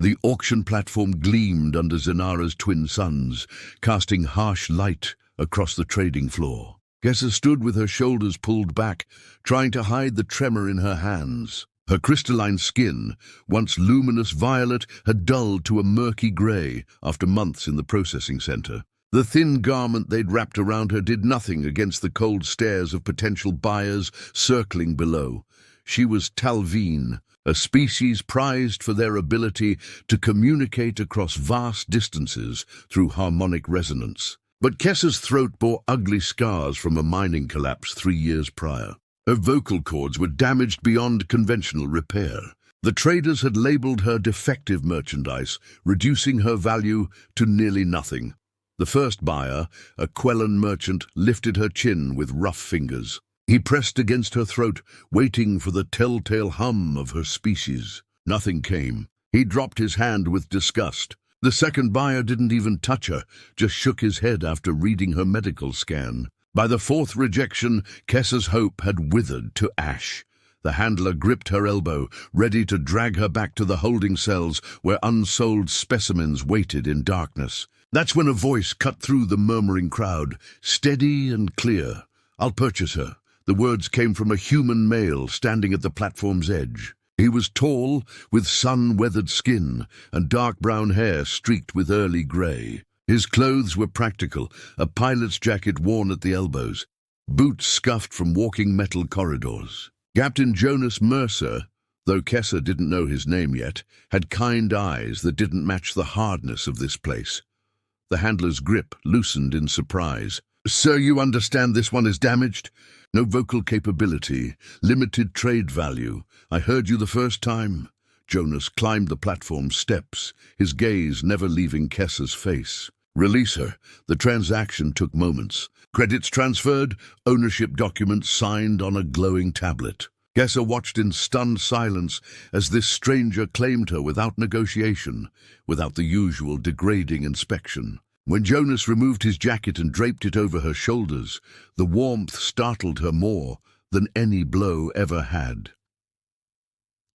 The auction platform gleamed under Zenara's twin suns, casting harsh light across the trading floor. Kessa stood with her shoulders pulled back, trying to hide the tremor in her hands. Her crystalline skin, once luminous violet, had dulled to a murky grey after months in the processing center. The thin garment they'd wrapped around her did nothing against the cold stares of potential buyers circling below. She was Talveen, a species prized for their ability to communicate across vast distances through harmonic resonance. But Kessa's throat bore ugly scars from a mining collapse 3 years prior. Her vocal cords were damaged beyond conventional repair. The traders had labeled her defective merchandise, reducing her value to nearly nothing. The first buyer, a Quellan merchant, lifted her chin with rough fingers. He pressed against her throat, waiting for the telltale hum of her species. Nothing came. He dropped his hand with disgust. The second buyer didn't even touch her, just shook his head after reading her medical scan. By the fourth rejection, Kessa's hope had withered to ash. The handler gripped her elbow, ready to drag her back to the holding cells where unsold specimens waited in darkness. That's when a voice cut through the murmuring crowd, steady and clear. "I'll purchase her." The words came from a human male standing at the platform's edge. He was tall, with sun-weathered skin, and dark brown hair streaked with early grey. His clothes were practical, a pilot's jacket worn at the elbows, boots scuffed from walking metal corridors. Captain Jonas Mercer, though Kessa didn't know his name yet, had kind eyes that didn't match the hardness of this place. The handler's grip loosened in surprise. "Sir, you understand this one is damaged? No vocal capability, limited trade value. I heard you the first time." Jonas climbed the platform steps, his gaze never leaving Kessa's face. "Release her." The transaction took moments. Credits transferred, ownership documents signed on a glowing tablet. Kessa watched in stunned silence as this stranger claimed her without negotiation, without the usual degrading inspection. When Jonas removed his jacket and draped it over her shoulders, the warmth startled her more than any blow ever had.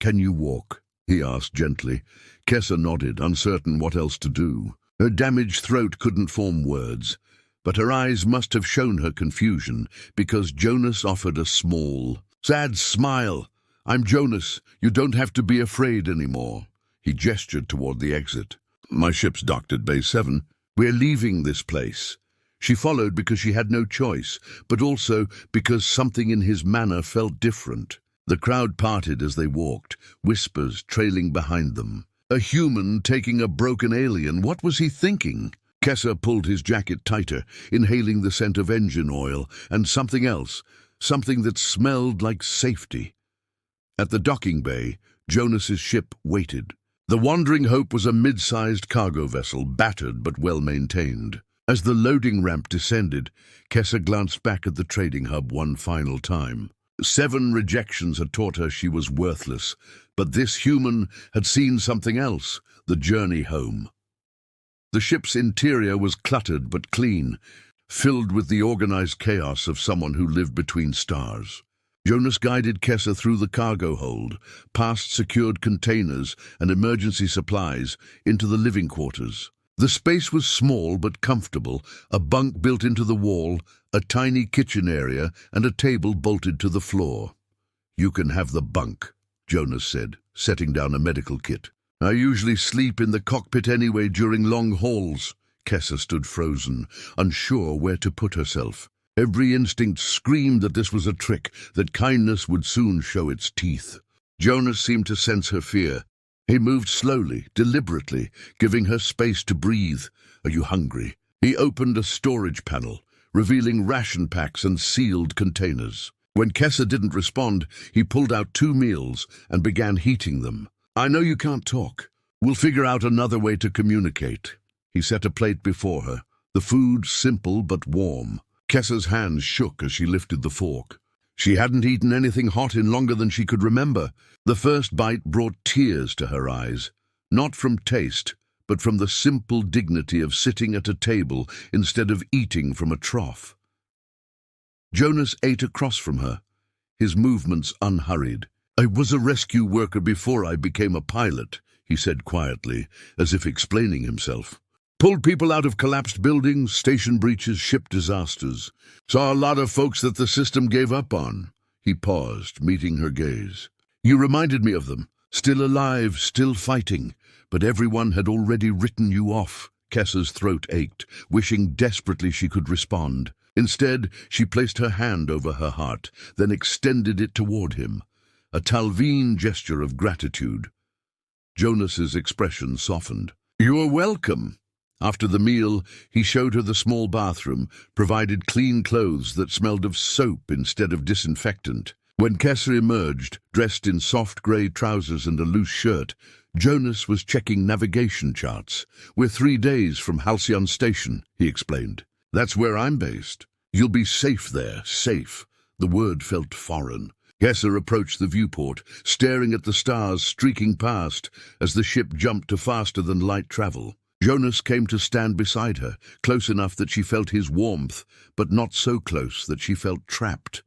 "Can you walk?" he asked gently. Kessa nodded, uncertain what else to do. Her damaged throat couldn't form words, but her eyes must have shown her confusion, because Jonas offered a small, sad smile. "I'm Jonas. You don't have to be afraid anymore." He gestured toward the exit. "My ship's docked at Bay 7. We're leaving this place." She followed because she had no choice, but also because something in his manner felt different. The crowd parted as they walked, whispers trailing behind them. A human taking a broken alien, what was he thinking? Kessa pulled his jacket tighter, inhaling the scent of engine oil, and something else, something that smelled like safety. At the docking bay, Jonas's ship waited. The Wandering Hope was a mid-sized cargo vessel, battered but well-maintained. As the loading ramp descended, Kessa glanced back at the trading hub one final time. 7 rejections had taught her she was worthless, but this human had seen something else, the journey home. The ship's interior was cluttered but clean, filled with the organized chaos of someone who lived between stars. Jonas guided Kessa through the cargo hold, past secured containers and emergency supplies, into the living quarters. The space was small but comfortable, a bunk built into the wall, a tiny kitchen area, and a table bolted to the floor. "You can have the bunk," Jonas said, setting down a medical kit. "I usually sleep in the cockpit anyway during long hauls." Kessa stood frozen, unsure where to put herself. Every instinct screamed that this was a trick, that kindness would soon show its teeth. Jonas seemed to sense her fear. He moved slowly, deliberately, giving her space to breathe. "Are you hungry?" He opened a storage panel, revealing ration packs and sealed containers. When Kessa didn't respond, he pulled out 2 meals and began heating them. "I know you can't talk. We'll figure out another way to communicate." He set a plate before her, the food simple but warm. Kessa's hands shook as she lifted the fork. She hadn't eaten anything hot in longer than she could remember. The first bite brought tears to her eyes, not from taste, but from the simple dignity of sitting at a table instead of eating from a trough. Jonas ate across from her, his movements unhurried. "I was a rescue worker before I became a pilot," he said quietly, as if explaining himself. Pulled people out of collapsed buildings, station breaches, ship disasters. Saw a lot of folks that the system gave up on. He paused, meeting her gaze. You reminded me of them. Still alive, still fighting. But everyone had already written you off. Kessa's throat ached, wishing desperately she could respond. Instead, she placed her hand over her heart, then extended it toward him. A Talvine gesture of gratitude. Jonas's expression softened. You are welcome. After the meal, he showed her the small bathroom, provided clean clothes that smelled of soap instead of disinfectant. When Kessa emerged, dressed in soft grey trousers and a loose shirt, Jonas was checking navigation charts. We're 3 days from Halcyon Station, he explained. That's where I'm based. You'll be safe there, safe. The word felt foreign. Kessa approached the viewport, staring at the stars streaking past as the ship jumped to faster-than-light travel. Jonas came to stand beside her, close enough that she felt his warmth, but not so close that she felt trapped.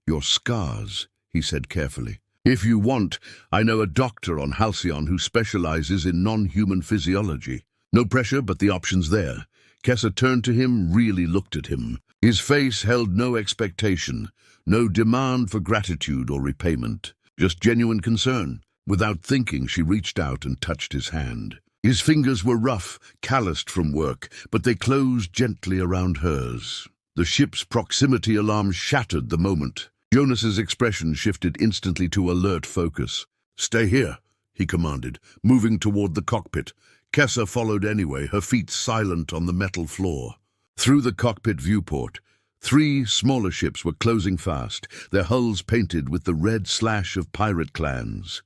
Your scars, he said carefully. If you want, I know a doctor on Halcyon who specializes in non-human physiology. No pressure, but the option's there. Kessa turned to him, really looked at him. His face held no expectation, no demand for gratitude or repayment, just genuine concern. Without thinking, she reached out and touched his hand. His fingers were rough, calloused from work, but they closed gently around hers. The ship's proximity alarm shattered the moment. Jonas's expression shifted instantly to alert focus. Stay here, he commanded, moving toward the cockpit. Kessa followed anyway, her feet silent on the metal floor. Through the cockpit viewport, 3 smaller ships were closing fast, their hulls painted with the red slash of pirate clans.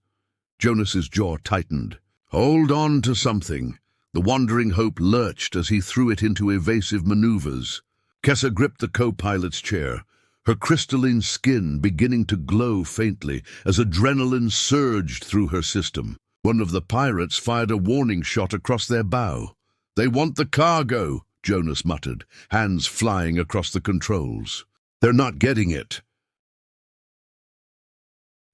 Jonas's jaw tightened. Hold on to something. The wandering hope lurched as he threw it into evasive maneuvers. Kessa gripped the co-pilot's chair, her crystalline skin beginning to glow faintly as adrenaline surged through her system. One of the pirates fired a warning shot across their bow. They want the cargo, Jonas muttered, hands flying across the controls. They're not getting it.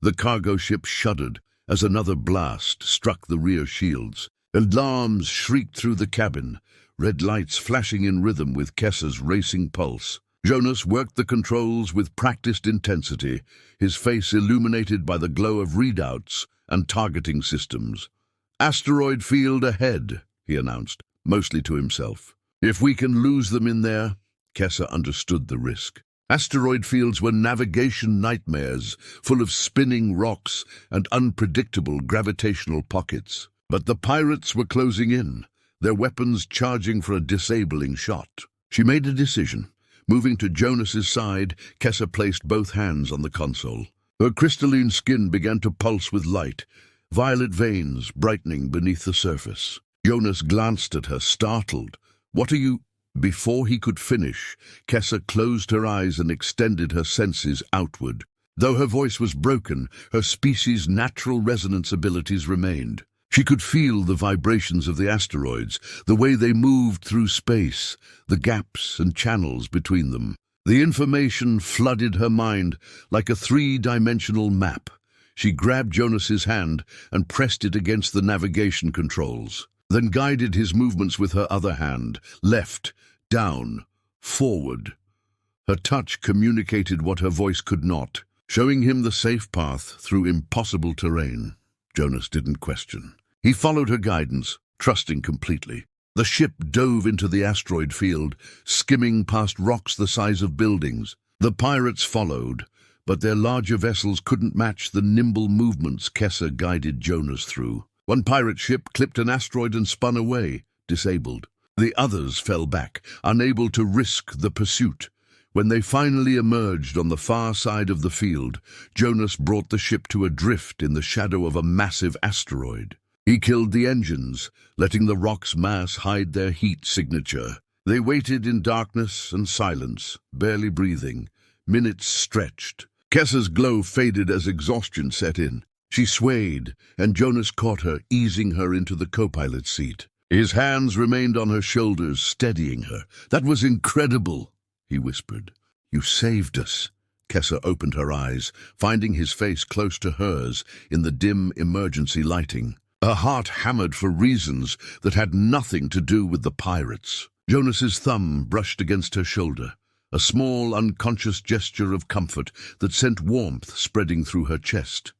The cargo ship shuddered as another blast struck the rear shields. Alarms shrieked through the cabin, red lights flashing in rhythm with Kessa's racing pulse. Jonas worked the controls with practiced intensity, his face illuminated by the glow of readouts and targeting systems. Asteroid field ahead, he announced, mostly to himself. If we can lose them in there, Kessa understood the risk. Asteroid fields were navigation nightmares, full of spinning rocks and unpredictable gravitational pockets. But the pirates were closing in, their weapons charging for a disabling shot. She made a decision. Moving to Jonas's side, Kessa placed both hands on the console. Her crystalline skin began to pulse with light, violet veins brightening beneath the surface. Jonas glanced at her, startled. What are you... Before he could finish, Kessa closed her eyes and extended her senses outward. Though her voice was broken, her species' natural resonance abilities remained. She could feel the vibrations of the asteroids, the way they moved through space, the gaps and channels between them. The information flooded her mind like a 3-dimensional map. She grabbed Jonas's hand and pressed it against the navigation controls, then guided his movements with her other hand, left, down, forward. Her touch communicated what her voice could not, showing him the safe path through impossible terrain. Jonas didn't question. He followed her guidance, trusting completely. The ship dove into the asteroid field, skimming past rocks the size of buildings. The pirates followed, but their larger vessels couldn't match the nimble movements Kessa guided Jonas through. One pirate ship clipped an asteroid and spun away, disabled. The others fell back, unable to risk the pursuit. When they finally emerged on the far side of the field, Jonas brought the ship to a drift in the shadow of a massive asteroid. He killed the engines, letting the rock's mass hide their heat signature. They waited in darkness and silence, barely breathing. Minutes stretched. Kessa's glow faded as exhaustion set in. She swayed, and Jonas caught her, easing her into the co-pilot's seat. His hands remained on her shoulders, steadying her. That was incredible, he whispered. You saved us. Kessa opened her eyes, finding his face close to hers in the dim emergency lighting. her heart hammered for reasons that had nothing to do with the pirates. Jonas's thumb brushed against her shoulder, a small, unconscious gesture of comfort that sent warmth spreading through her chest.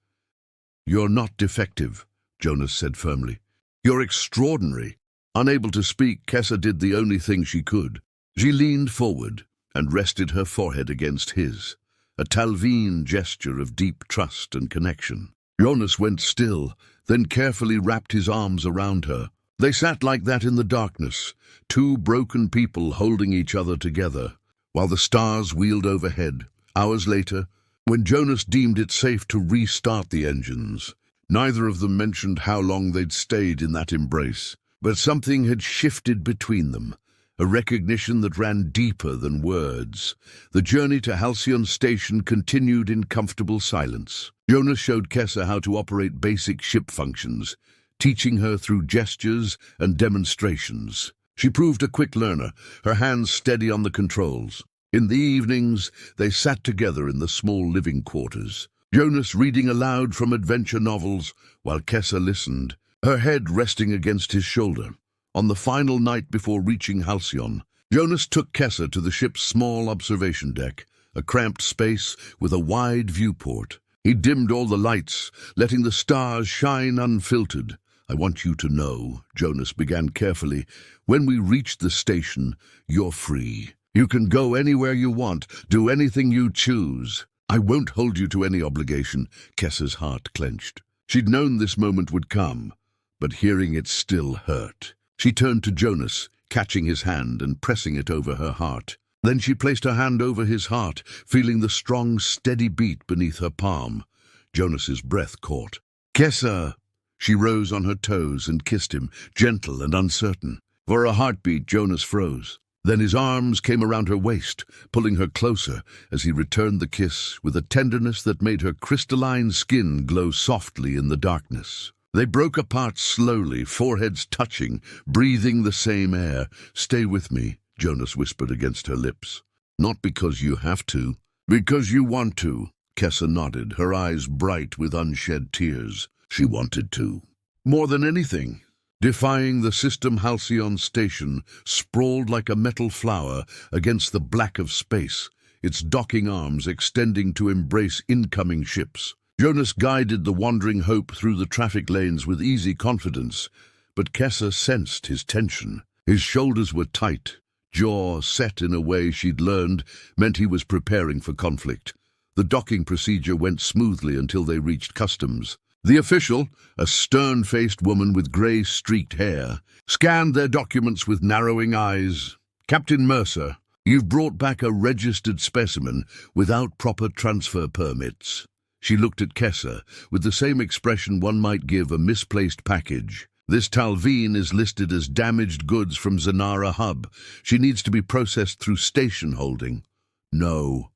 "You're not defective," Jonas said firmly. "You're extraordinary." Unable to speak, Kessa did the only thing she could. She leaned forward and rested her forehead against his, a Talveen gesture of deep trust and connection. Jonas went still, then carefully wrapped his arms around her. They sat like that in the darkness, two broken people holding each other together, while the stars wheeled overhead. Hours later, when Jonas deemed it safe to restart the engines, neither of them mentioned how long they'd stayed in that embrace. But something had shifted between them, a recognition that ran deeper than words. The journey to Halcyon Station continued in comfortable silence. Jonas showed Kessa how to operate basic ship functions, teaching her through gestures and demonstrations. She proved a quick learner, her hands steady on the controls. In the evenings, they sat together in the small living quarters, Jonas reading aloud from adventure novels while Kessa listened, her head resting against his shoulder. On the final night before reaching Halcyon, Jonas took Kessa to the ship's small observation deck, a cramped space with a wide viewport. He dimmed all the lights, letting the stars shine unfiltered. "I want you to know," Jonas began carefully, "when we reach the station, you're free. You can go anywhere you want, do anything you choose. I won't hold you to any obligation." Kessa's heart clenched. She'd known this moment would come, but hearing it still hurt. She turned to Jonas, catching his hand and pressing it over her heart. Then she placed her hand over his heart, feeling the strong, steady beat beneath her palm. Jonas's breath caught. "Kessa!" She rose on her toes and kissed him, gentle and uncertain. For a heartbeat, Jonas froze. Then his arms came around her waist, pulling her closer as he returned the kiss with a tenderness that made her crystalline skin glow softly in the darkness. They broke apart slowly, foreheads touching, breathing the same air. "Stay with me," Jonas whispered against her lips. "Not because you have to, because you want to." Kessa nodded, her eyes bright with unshed tears. She wanted to. More than anything. Defying the system, Halcyon Station sprawled like a metal flower against the black of space, its docking arms extending to embrace incoming ships. Jonas guided the wandering Hope through the traffic lanes with easy confidence, but Kessa sensed his tension. His shoulders were tight, jaw set in a way she'd learned meant he was preparing for conflict. The docking procedure went smoothly until they reached customs. The official, a stern-faced woman with grey-streaked hair, scanned their documents with narrowing eyes. "Captain Mercer, you've brought back a registered specimen without proper transfer permits." She looked at Kessa with the same expression one might give a misplaced package. "This Talveen is listed as damaged goods from Zanara Hub. She needs to be processed through station holding." "No."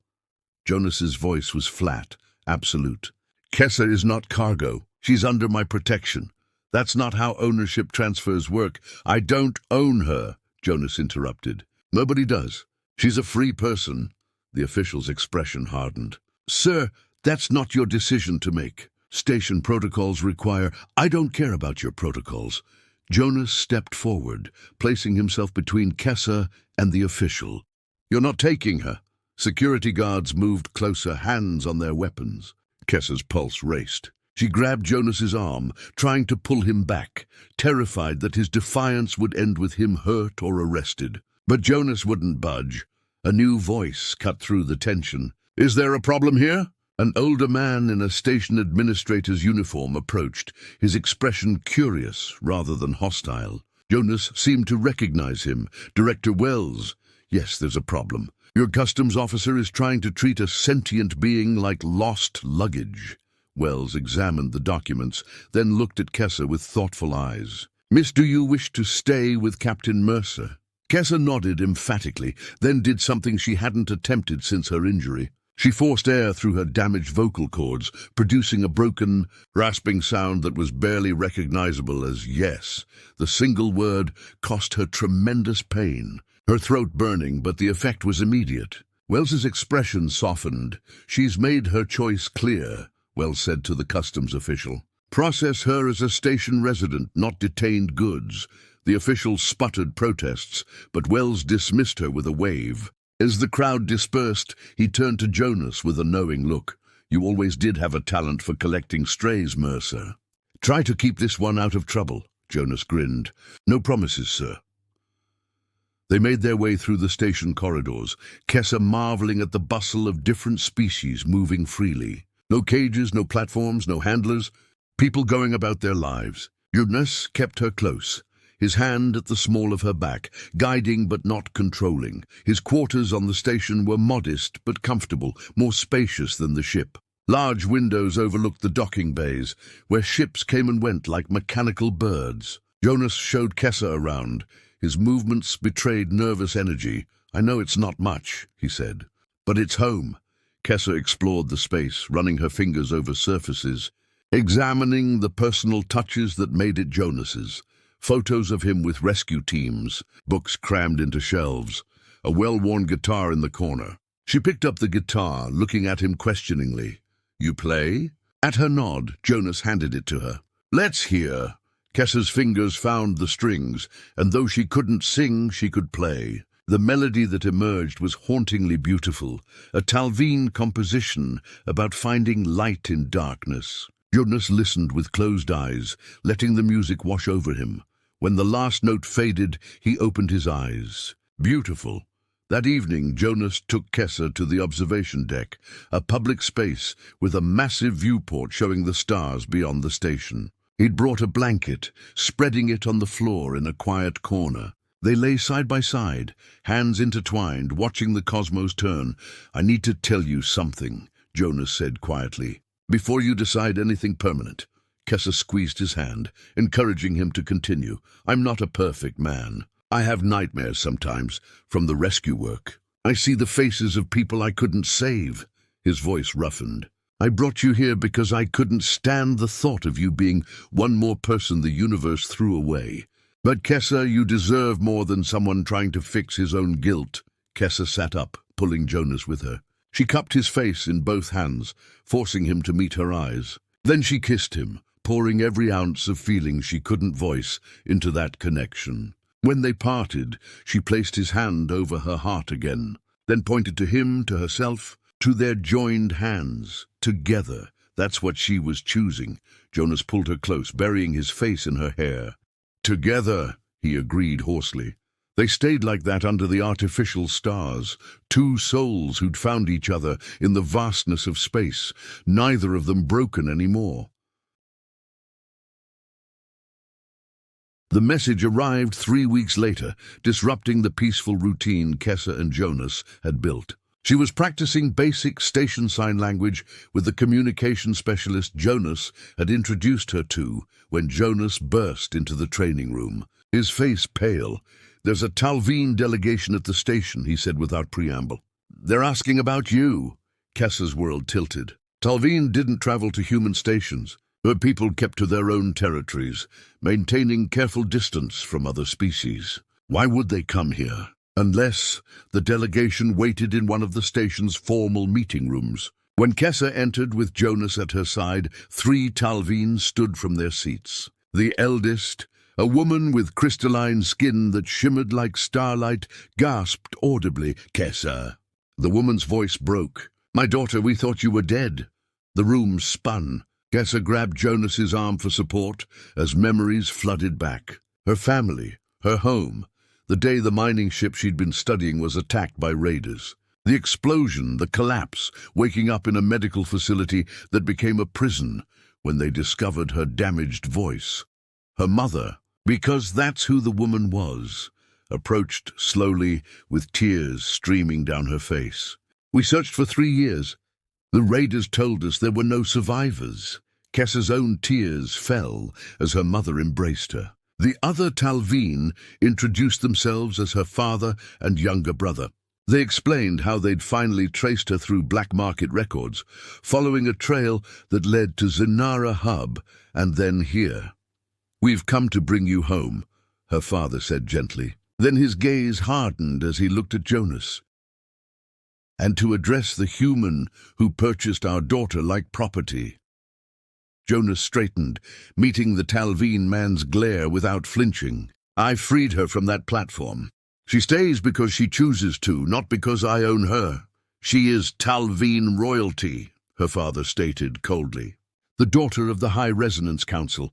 Jonas's voice was flat, absolute. "Kessa is not cargo. She's under my protection. That's not how ownership transfers work." "I don't own her," Jonas interrupted. "Nobody does. She's a free person." The official's expression hardened. "Sir, that's not your decision to make. Station protocols require—" "I don't care about your protocols." Jonas stepped forward, placing himself between Kessa and the official. "You're not taking her." Security guards moved closer, hands on their weapons. Kessa's pulse raced. She grabbed Jonas's arm, trying to pull him back, terrified that his defiance would end with him hurt or arrested. But Jonas wouldn't budge. A new voice cut through the tension. "Is there a problem here?" An older man in a station administrator's uniform approached, his expression curious rather than hostile. Jonas seemed to recognize him. "Director Wells." "Yes, there's a problem. Your customs officer is trying to treat a sentient being like lost luggage." Wells examined the documents, then looked at Kessa with thoughtful eyes. "Miss, do you wish to stay with Captain Mercer?" Kessa nodded emphatically, then did something she hadn't attempted since her injury. She forced air through her damaged vocal cords, producing a broken, rasping sound that was barely recognizable as yes. The single word cost her tremendous pain, her throat burning, but the effect was immediate. Wells's expression softened. "She's made her choice clear," Wells said to the customs official. Process her as a station resident, not detained goods. The officials sputtered protests, but Wells dismissed her with a wave. As the crowd dispersed, he turned to Jonas with a knowing look. You always did have a talent for collecting strays, Mercer. Try to keep this one out of trouble, Jonas grinned. No promises, sir. They made their way through the station corridors, Kessa marveling at the bustle of different species moving freely. No cages, no platforms, no handlers, people going about their lives. Jonas kept her close, his hand at the small of her back, guiding but not controlling. His quarters on the station were modest but comfortable, more spacious than the ship. Large windows overlooked the docking bays, where ships came and went like mechanical birds. Jonas showed Kessa around. His movements betrayed nervous energy. I know it's not much, he said, but it's home. Kessa explored the space, running her fingers over surfaces, examining the personal touches that made it Jonas's. Photos of him with rescue teams, books crammed into shelves, a well-worn guitar in the corner. She picked up the guitar, looking at him questioningly. You play? At her nod, Jonas handed it to her. Let's hear. Kessa's fingers found the strings, and though she couldn't sing, she could play. The melody that emerged was hauntingly beautiful, a Talveen composition about finding light in darkness. Jonas listened with closed eyes, letting the music wash over him. When the last note faded, he opened his eyes. Beautiful. That evening, Jonas took Kessa to the observation deck, a public space with a massive viewport showing the stars beyond the station. He'd brought a blanket, spreading it on the floor in a quiet corner. They lay side by side, hands intertwined, watching the cosmos turn. I need to tell you something, Jonas said quietly, before you decide anything permanent. Kessa squeezed his hand, encouraging him to continue. I'm not a perfect man. I have nightmares sometimes, from the rescue work. I see the faces of people I couldn't save. His voice roughened. I brought you here because I couldn't stand the thought of you being one more person the universe threw away. But Kessa, you deserve more than someone trying to fix his own guilt. Kessa sat up, pulling Jonas with her. She cupped his face in both hands, forcing him to meet her eyes. Then she kissed him, pouring every ounce of feeling she couldn't voice into that connection. When they parted, she placed his hand over her heart again, then pointed to him, to herself, to their joined hands. Together, that's what she was choosing. Jonas pulled her close, burying his face in her hair. Together, he agreed hoarsely. They stayed like that under the artificial stars, two souls who'd found each other in the vastness of space, neither of them broken anymore. The message arrived 3 weeks later, disrupting the peaceful routine Kessa and Jonas had built. She was practicing basic station sign language with the communication specialist Jonas had introduced her to when Jonas burst into the training room, his face pale. There's a Talveen delegation at the station, he said without preamble. They're asking about you. Kessa's world tilted. Talveen didn't travel to human stations. Her people kept to their own territories, maintaining careful distance from other species. Why would they come here? Unless the delegation waited in one of the station's formal meeting rooms. When Kessa entered with Jonas at her side, 3 Talveen stood from their seats. The eldest, a woman with crystalline skin that shimmered like starlight, gasped audibly, "Kessa." The woman's voice broke. "My daughter, we thought you were dead." The room spun. Kessa grabbed Jonas's arm for support as memories flooded back. Her family, her home, the day the mining ship she'd been studying was attacked by raiders. The explosion, the collapse, waking up in a medical facility that became a prison when they discovered her damaged voice. Her mother, because that's who the woman was, approached slowly with tears streaming down her face. "We searched for 3 years. The raiders told us there were no survivors." Kessa's own tears fell as her mother embraced her. The other Talveen introduced themselves as her father and younger brother. They explained how they'd finally traced her through black market records, following a trail that led to Zenara Hub and then here. "We've come to bring you home," her father said gently. Then his gaze hardened as he looked at Jonas. "And to address the human who purchased our daughter like property." Jonas straightened, meeting the Talveen man's glare without flinching. I freed her from that platform. She stays because she chooses to, not because I own her. She is Talveen royalty, her father stated coldly. The daughter of the High Resonance Council.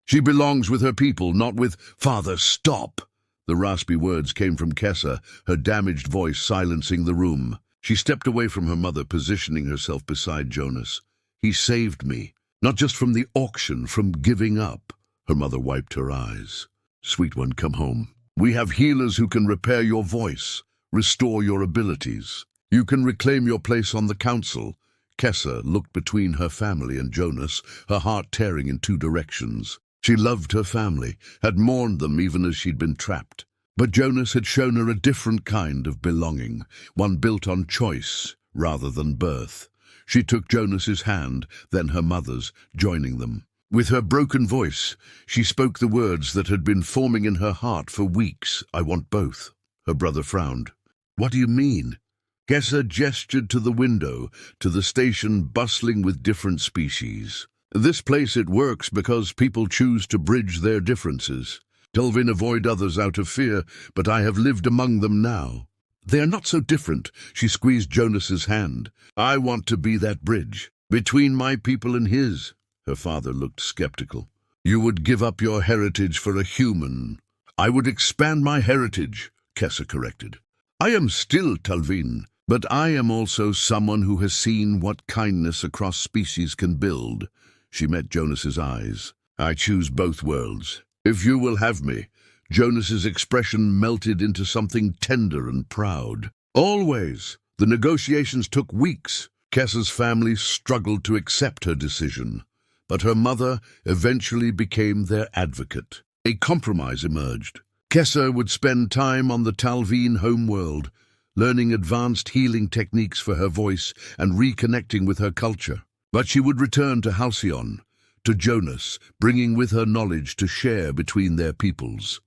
She belongs with her people, not with— Father, stop! The raspy words came from Kessa, her damaged voice silencing the room. She stepped away from her mother, positioning herself beside Jonas. He saved me, not just from the auction, from giving up. Her mother wiped her eyes. Sweet one, come home. We have healers who can repair your voice, restore your abilities. You can reclaim your place on the council. Kessa looked between her family and Jonas, her heart tearing in two directions. She loved her family, had mourned them even as she'd been trapped. But Jonas had shown her a different kind of belonging, one built on choice rather than birth. She took Jonas's hand, then her mother's, joining them. With her broken voice, she spoke the words that had been forming in her heart for weeks. I want both. Her brother frowned. What do you mean? Kessa gestured to the window, to the station bustling with different species. This place, it works because people choose to bridge their differences. Talveen avoid others out of fear, but I have lived among them now. They are not so different. She squeezed Jonas's hand. I want to be that bridge, between my people and his. Her father looked skeptical. You would give up your heritage for a human. I would expand my heritage, Kessa corrected. I am still Talveen, but I am also someone who has seen what kindness across species can build. She met Jonas's eyes. I choose both worlds. If you will have me. Jonas's expression melted into something tender and proud. Always. The negotiations took weeks. Kessa's family struggled to accept her decision, but her mother eventually became their advocate. A compromise emerged. Kessa would spend time on the Talveen homeworld, learning advanced healing techniques for her voice and reconnecting with her culture. But she would return to Halcyon, to Jonas, bringing with her knowledge to share between their peoples.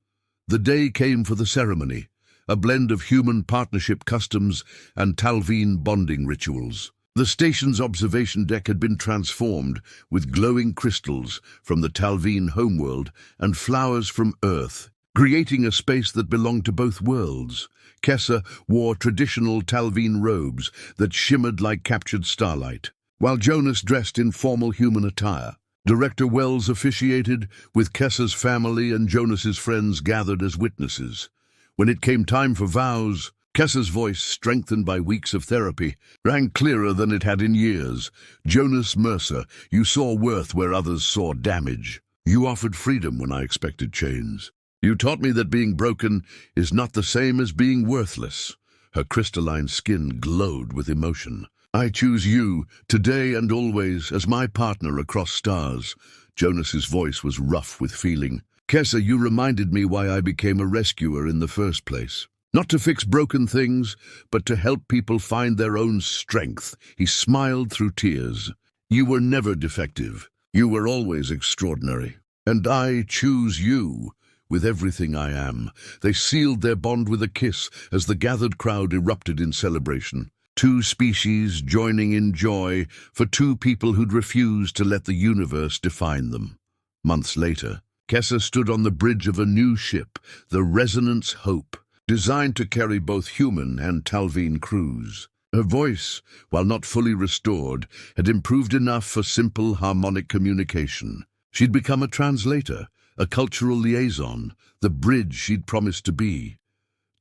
The day came for the ceremony, a blend of human partnership customs and Talveen bonding rituals. The station's observation deck had been transformed with glowing crystals from the Talveen homeworld and flowers from Earth, creating a space that belonged to both worlds. Kessa wore traditional Talveen robes that shimmered like captured starlight, while Jonas dressed in formal human attire. Director Wells officiated, with Kessa's family and Jonas's friends gathered as witnesses. When it came time for vows, Kessa's voice, strengthened by weeks of therapy, rang clearer than it had in years. Jonas Mercer, you saw worth where others saw damage. You offered freedom when I expected chains. You taught me that being broken is not the same as being worthless. Her crystalline skin glowed with emotion. I choose you, today and always, as my partner across stars. Jonas's voice was rough with feeling. Kessa, you reminded me why I became a rescuer in the first place. Not to fix broken things, but to help people find their own strength. He smiled through tears. You were never defective. You were always extraordinary. And I choose you. With everything I am. They sealed their bond with a kiss as the gathered crowd erupted in celebration. Two species joining in joy for two people who'd refused to let the universe define them. Months later, Kessa stood on the bridge of a new ship, the Resonance Hope, designed to carry both human and Talveen crews. Her voice, while not fully restored, had improved enough for simple harmonic communication. She'd become a translator, a cultural liaison, the bridge she'd promised to be.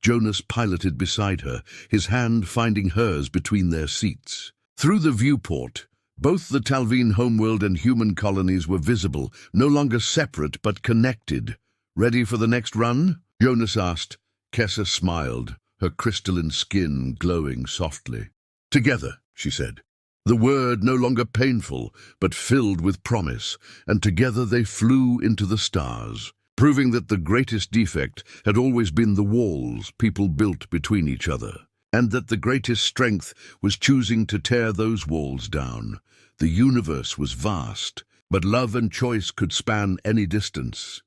Jonas piloted beside her, his hand finding hers between their seats. Through the viewport, both the Talveen homeworld and human colonies were visible, no longer separate but connected. Ready for the next run? Jonas asked. Kessa smiled, her crystalline skin glowing softly. Together, she said. The word no longer painful, but filled with promise, and together they flew into the stars, proving that the greatest defect had always been the walls people built between each other, and that the greatest strength was choosing to tear those walls down. The universe was vast, but love and choice could span any distance.